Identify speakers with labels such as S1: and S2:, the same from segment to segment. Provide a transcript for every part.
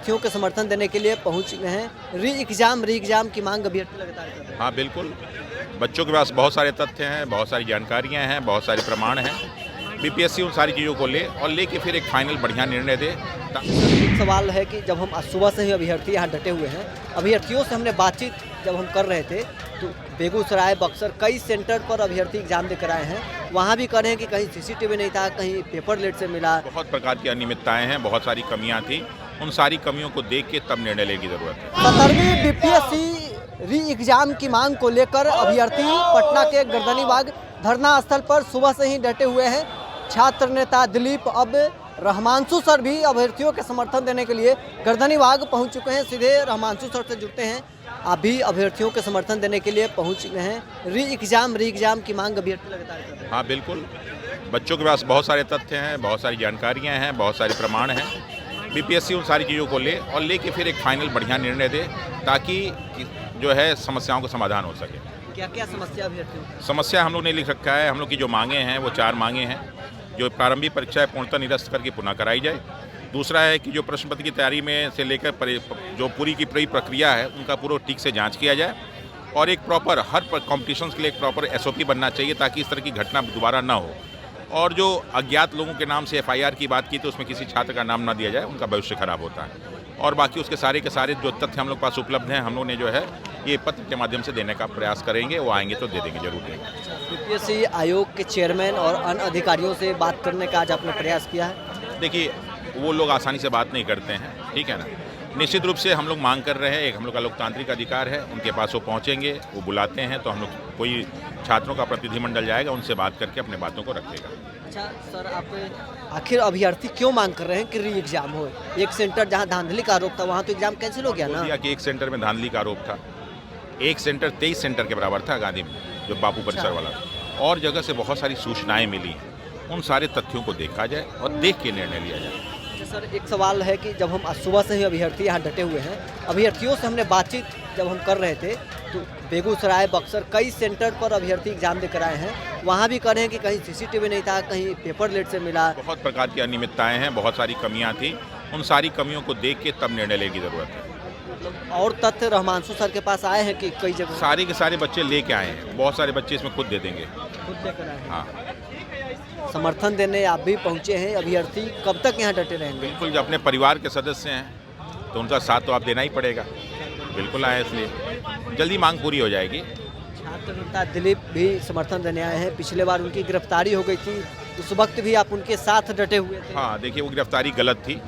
S1: अभ्यर्थियों के समर्थन देने के लिए पहुंच गए हैं। री एग्जाम की मांग अभ्यर्थी लगातार कर रहे हैं।
S2: हाँ बिल्कुल, बच्चों के पास बहुत सारे तथ्य हैं, बहुत सारी जानकारियाँ हैं, बहुत सारे प्रमाण हैं। बीपीएससी उन सारी चीज़ों को ले और लेके फिर एक फाइनल बढ़िया निर्णय दे।
S1: एक सवाल है कि जब हम आज सुबह से ही अभ्यर्थी यहाँ डटे हुए हैं, अभ्यर्थियों से हमने बातचीत जब हम कर रहे थे तो बेगूसराय, बक्सर कई सेंटर पर अभ्यर्थी एग्जाम देकर आए हैं। वहाँ भी कह रहे हैं कि कहीं सीसीटीवी नहीं था, कहीं पेपर लेट से मिला।
S2: बहुत प्रकार की अनियमितताएं हैं, बहुत सारी कमियां थी। उन सारी कमियों को देख के तब निर्णय लेने की जरूरत है।
S1: 17वीं बीपीएससी री एग्जाम की मांग को लेकर अभ्यर्थी पटना के गर्दनीबाग धरना स्थल पर सुबह से ही डटे हुए हैं। छात्र नेता दिलीप अब रहमांसु सर भी अभ्यर्थियों के समर्थन देने के लिए गर्दनीबाग पहुंच चुके हैं। सीधे रहमांसु सर से जुड़ते हैं। आप भी अभ्यर्थियों के समर्थन देने के लिए पहुंच गए हैं। री एग्जाम की मांग अभ्यर्थी लगातार कर रहे हैं।
S2: हाँ बिल्कुल, बच्चों के पास बहुत सारे तथ्य हैं, बहुत सारी जानकारियाँ हैं, बहुत सारे प्रमाण हैं। बीपीएससी उन सारी चीज़ों को ले और लेके फिर एक फाइनल बढ़िया निर्णय दे ताकि जो है समस्याओं का समाधान हो सके।
S1: क्या क्या समस्या अभ्यर्थियों की?
S2: समस्या हम लोग ने लिख रखा है। हम लोग की जो मांगे हैं वो 4 मांगे हैं। जो प्रारंभिक परीक्षाएं पूर्णतः निरस्त करके पुनः कराई जाए। दूसरा है कि जो प्रश्न पत्र की तैयारी में से लेकर जो पूरी की पूरी प्रक्रिया है उनका पूरा ठीक से जांच किया जाए और एक प्रॉपर हर कॉम्पिटिशन्स के लिए एक प्रॉपर एसओपी बनना चाहिए ताकि इस तरह की घटना दोबारा ना हो। और जो अज्ञात लोगों के नाम से एफआईआर की बात की तो उसमें किसी छात्र का नाम ना दिया जाए, उनका भविष्य खराब होता है। और बाकी उसके सारे के सारे जो तथ्य हम लोग पास उपलब्ध हैं, हम लोग ने जो है ये पत्र के माध्यम से देने का प्रयास करेंगे। वो आएंगे तो दे देंगे, जरूर देंगे।
S1: बीपीएससी आयोग के चेयरमैन और अन्य अधिकारियों से बात करने का आज आपने प्रयास किया है?
S2: देखिए, वो लोग आसानी से बात नहीं करते हैं, ठीक है ना। निश्चित रूप से हम लोग मांग कर रहे हैं, एक हम लोग का लोकतांत्रिक अधिकार है, उनके पास वो पहुंचेंगे, वो बुलाते हैं तो हम लोग कोई छात्रों का प्रतिनिधिमंडल जाएगा, उनसे बात करके अपने बातों को रखेगा।
S1: अच्छा सर, आप आखिर अभ्यर्थी क्यों मांग कर रहे हैं कि री एग्जाम हो? एक सेंटर जहां धांधली का आरोप था वहां तो एग्जाम कैंसिल हो गया ना?
S2: कि एक सेंटर में धांधली का आरोप था। एक सेंटर 23 सेंटर के बराबर था गांधी में, जो बापू परिसर वाला था। और जगह से बहुत सारी सूचनाएं मिली, उन सारे तथ्यों को देखा जाए और देख के निर्णय लिया जाए।
S1: सर, एक सवाल है कि जब हम आज सुबह से ही अभ्यर्थी यहाँ डटे हुए हैं, अभ्यर्थियों से हमने बातचीत जब हम कर रहे थे तो बेगूसराय, बक्सर कई सेंटर पर अभ्यर्थी एग्जाम देकर आए हैं। वहाँ भी कह रहे हैं कि कहीं सीसीटीवी नहीं था, कहीं पेपर लेट से मिला।
S2: बहुत प्रकार की अनियमितताएं हैं, बहुत सारी कमियां थी। उन सारी कमियों को देख के तब निर्णय लेने की जरूरत है।
S1: और तथ्य रहमांसु सर के पास आए हैं कि कई जगह
S2: सारे के सारे बच्चे लेके आए हैं, बहुत सारे बच्चे इसमें खुद दे देंगे।
S1: खुद लेकर आए हैं।
S2: हाँ,
S1: समर्थन देने आप भी पहुँचे हैं। अभ्यर्थी कब तक यहाँ डटे रहेंगे?
S2: बिल्कुल, जब अपने परिवार के सदस्य हैं तो उनका साथ तो आप देना ही पड़ेगा। बिल्कुल आए, इसलिए जल्दी मांग पूरी हो जाएगी।
S1: छात्र नेता दिलीप भी समर्थन देने आए हैं। पिछले बार उनकी गिरफ्तारी हो गई थी, उस वक्त भी आप उनके साथ डटे हुए थे।
S2: हाँ देखिए, वो गिरफ्तारी गलत थी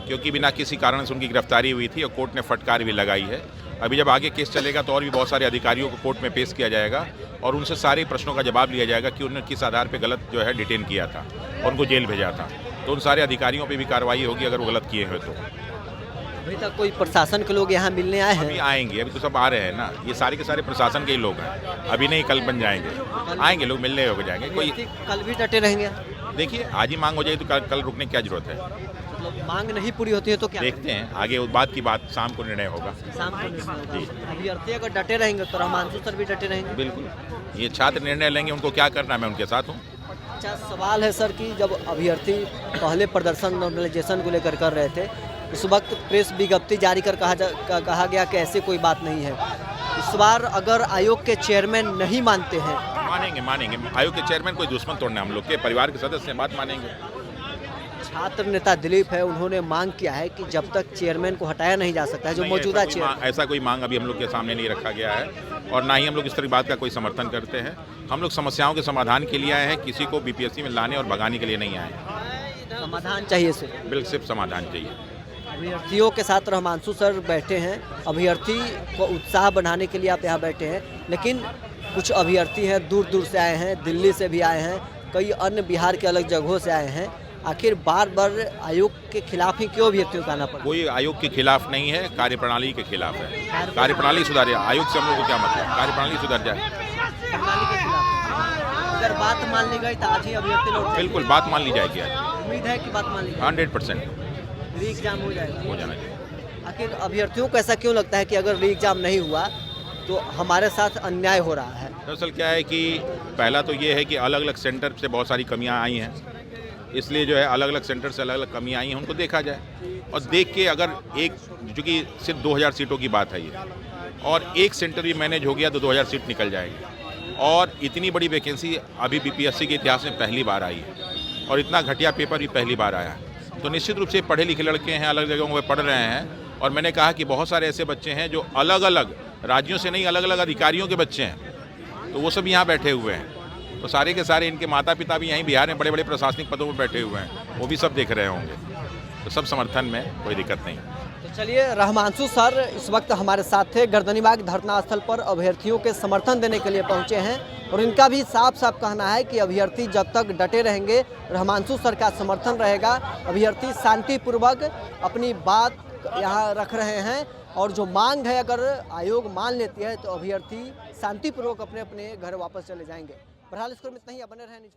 S2: क्योंकि बिना किसी कारण से उनकी गिरफ्तारी हुई थी और कोर्ट ने फटकार भी लगाई है। अभी जब आगे केस चलेगा तो और भी बहुत सारे अधिकारियों को कोर्ट में पेश किया जाएगा और उनसे सारे प्रश्नों का जवाब लिया जाएगा कि उन्होंने किस आधार पर गलत जो है डिटेन किया था और उनको जेल भेजा था। तो उन सारे अधिकारियों पर भी कार्रवाई होगी अगर वो गलत किए हुए तो।
S1: अभी तक कोई प्रशासन के लोग यहाँ मिलने आए हैं?
S2: अभी आएंगे, अभी तो सब आ रहे हैं ना। ये सारे के सारे प्रशासन के ही लोग हैं, अभी नहीं कल बन जाएंगे। आएंगे लोग, मिलने हो जाएंगे। कोई
S1: कल भी डटे रहेंगे?
S2: देखिए, आज ही मांग हो जाए तो कल रुकने की क्या जरूरत है?
S1: मतलब मांग नहीं पूरी होती है तो क्या
S2: देखते हैं आगे, उस बात की बात शाम को निर्णय होगा।
S1: शाम को अभ्यर्थी अगर डटे रहेंगे तो रहमांसु सर भी डटे रहेंगे?
S2: बिल्कुल, ये छात्र निर्णय लेंगे, उनको क्या करना है मैं उनके साथ हूँ।
S1: अच्छा सवाल है सर कि जब अभ्यर्थी पहले प्रदर्शन नॉर्मलाइजेशन को लेकर कर रहे थे, उस वक्त प्रेस विज्ञप्ति जारी कर कहा गया कि ऐसी कोई बात नहीं है। इस बार अगर आयोग के चेयरमैन नहीं मानते हैं?
S2: मानेंगे। आयोग के चेयरमैन कोई दुश्मन तोड़ना, हम लोग के परिवार के सदस्य हैं, बात मानेंगे।
S1: छात्र नेता दिलीप है, उन्होंने मांग किया है कि जब तक चेयरमैन को हटाया नहीं जा सकता है जो मौजूदा चेयरमैन।
S2: ऐसा कोई मांग अभी हम लोग के सामने नहीं रखा गया है और ना ही हम लोग इस तरह की बात का कोई समर्थन करते हैं। हम लोग समस्याओं के समाधान के लिए आए हैं, किसी को बीपीएससी में लाने और भगाने के लिए नहीं आए हैं।
S1: समाधान चाहिए सिर्फ?
S2: बिल्कुल, सिर्फ समाधान चाहिए।
S1: अभ्यर्थियों के साथ रहमांसु सर बैठे हैं। अभ्यर्थी को उत्साह बढ़ाने के लिए आप यहाँ बैठे हैं, लेकिन कुछ अभ्यर्थी हैं दूर दूर से आए हैं, दिल्ली से भी आए हैं, कई अन्य बिहार के अलग जगहों से आए हैं। आखिर बार बार आयोग के खिलाफ ही क्यों अभ्यर्थियों का आना पड़ा?
S2: कोई आयोग के खिलाफ नहीं है, कार्यप्रणाली के खिलाफ है। कार्यप्रणाली सुधारे, आयोग से हम लोग को क्या मतलब? कार्यप्रणाली सुधर जाए।
S1: प्रणाली के खिलाफ अगर बात मान ली गई तो आज ही अभ्यर्थी लौट?
S2: बिल्कुल, बात मान ली जाएगी आज।
S1: उम्मीद है कि बात मान ली जाएगी?
S2: 100%
S1: री एग्जाम हो जाएगा?
S2: हो जाना चाहिए।
S1: आखिर अभ्यर्थियों को ऐसा क्यों लगता है कि अगर री एग्जाम नहीं हुआ तो हमारे साथ अन्याय हो रहा है?
S2: दरअसल क्या है कि पहला तो ये है कि अलग अलग सेंटर से बहुत सारी कमियां आई हैं। इसलिए जो है अलग अलग सेंटर से अलग अलग कमियाँ आई हैं, उनको देखा जाए और देख के अगर एक, जो कि सिर्फ 2000 सीटों की बात है ये, और एक सेंटर भी मैनेज हो गया तो 2000 सीट निकल जाएगी। और इतनी बड़ी वैकेंसी अभी बीपीएससी के इतिहास में पहली बार आई है और इतना घटिया पेपर भी पहली बार आया है। तो निश्चित रूप से पढ़े लिखे लड़के हैं, अलग जगहों में पढ़ रहे हैं और मैंने कहा कि बहुत सारे ऐसे बच्चे हैं जो अलग अलग राज्यों से नहीं, अलग अलग अधिकारियों के बच्चे हैं, तो वो सब यहाँ बैठे हुए हैं। तो सारे के सारे इनके माता पिता भी यहीं बिहार में बड़े बड़े प्रशासनिक पदों पर बैठे हुए हैं, वो भी सब देख रहे होंगे, तो सब समर्थन में कोई दिक्कत नहीं।
S1: तो चलिए, रहमांशु सर इस वक्त हमारे साथ थे। गर्दनीबाग धरना स्थल पर अभ्यर्थियों के समर्थन देने के लिए पहुंचे हैं और इनका भी साफ साफ कहना है कि अभ्यर्थी जब तक डटे रहेंगे, रहमांशु सर का समर्थन रहेगा। अभ्यर्थी शांतिपूर्वक अपनी बात यहाँ रख रहे हैं और जो मांग है अगर आयोग मान लेती है तो अभ्यर्थी शांतिपूर्वक अपने अपने घर वापस चले जाएंगे। बहरहाल इसको इतना ही, बने रहे निज